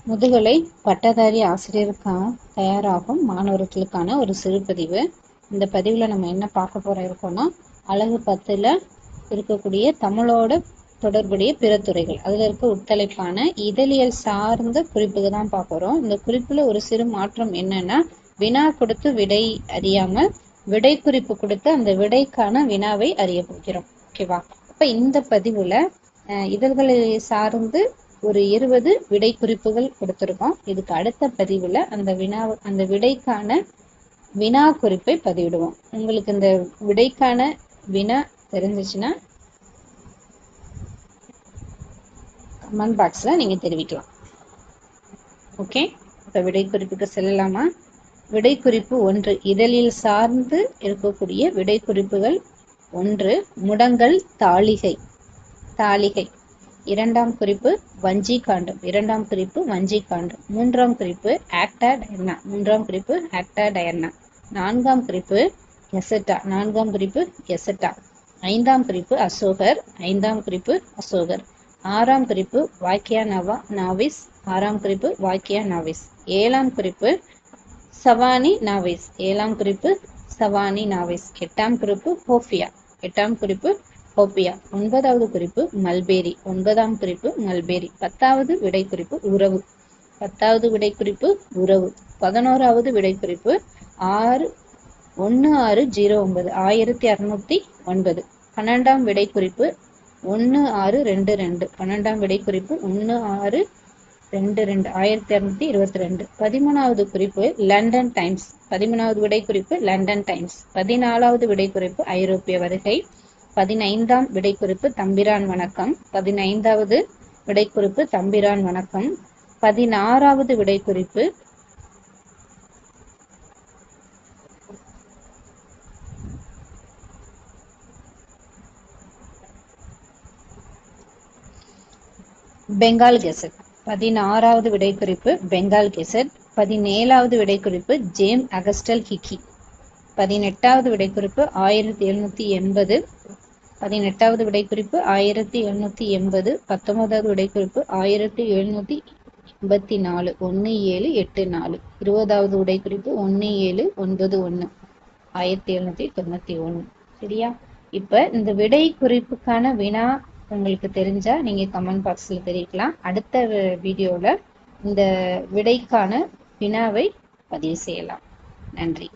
முதுகலை பட்டதாரி ஆசிரியருக்கான தயாராகும் மாணவர்களுக்கான ஒரு சிறு பதிவு. இந்த பதிவில் நம்ம என்ன பார்க்க போகிறோம் இருக்கோம்னா, அழகு 10ல் இருக்கக்கூடிய தமிழோட தொடர்புடைய பிற துறைகள், அதில் இருக்க உட்தலைப்பான இதழியல் சார்ந்த குறிப்புகள் தான் பார்க்குறோம். இந்த குறிப்பில் ஒரு சிறு மாற்றம் என்னன்னா, வினா கொடுத்து விடை அறியாமல் விடை குறிப்பு கொடுத்து அந்த விடைக்கான வினாவை அறிய போகிறோம். ஓகேவா? அப்போ இந்த பதிவில் இதழ்களை சார்ந்து ஒரு 20 விடை குறிப்புகள் கொடுத்துருக்கோம். இதுக்கு அடுத்த பதிவில் அந்த விடைக்கான வினா குறிப்பை பதிவிடுவோம். உங்களுக்கு இந்த விடைக்கான வினா தெரிஞ்சிச்சுன்னா கமெண்ட் பாக்ஸில் நீங்கள் தெரிவிக்கலாம். ஓகே, இப்போ விடை குறிப்புக்கு செல்லலாமா? விடை குறிப்பு 1, இதழில் சார்ந்து இருக்கக்கூடிய விடை குறிப்புகள் 1, முடங்கல் தாளிகை. இரண்டாம் குறிப்பு வஞ்சி காண்டம். மூன்றாம் குறிப்பு ஆக்டா டயர்னா. நான்காம் குறிப்பு எசட்டா. ஐந்தாம் குறிப்பு அசோகர். ஆறாம் குறிப்பு வாக்கியா நாவிஸ். ஏழாம் குறிப்பு சவானி நாவிஸ். எட்டாம் குறிப்பு ஹோப்பியா. ஒன்பதாவது குறிப்பு மல்பேரி. 10வது விடை குறிப்பு உறவு. 11வது விடை குறிப்பு 1609 1609. 12ஆம் விடை குறிப்பு 1622 1622 13வது குறிப்பு லண்டன் டைம்ஸ். 13வது விடை குறிப்பு லண்டன் டைம்ஸ். 14வது விடை குறிப்பு ஐரோப்பிய வருகை. 15ஆம் விடை குறிப்பு தம்பிரான் வணக்கம். 15வது விடை குறிப்பு தம்பிரான் வணக்கம். 16வது விடை குறிப்பு பெங்கால் கெசட். 16வது விடை குறிப்பு பெங்கால் கெசட். 17வது விடை குறிப்பு ஜேம்ஸ் அகஸ்டல் ஹிக்கி. 18வது விடை குறிப்பு 1780. 18வது விடை குறிப்பு 1780. 19வது விடை குறிப்பு 1784 1784. 20வது விடை குறிப்பு 1791 1791. சரியா? இப்ப இந்த விடை குறிப்புக்கான வினா உங்களுக்கு தெரிஞ்சா நீங்க கமெண்ட் பாக்ஸ்ல தெரிவிக்கலாம். அடுத்த வீடியோல இந்த விடைக்கான வினாவை பதிவு செய்யலாம். நன்றி.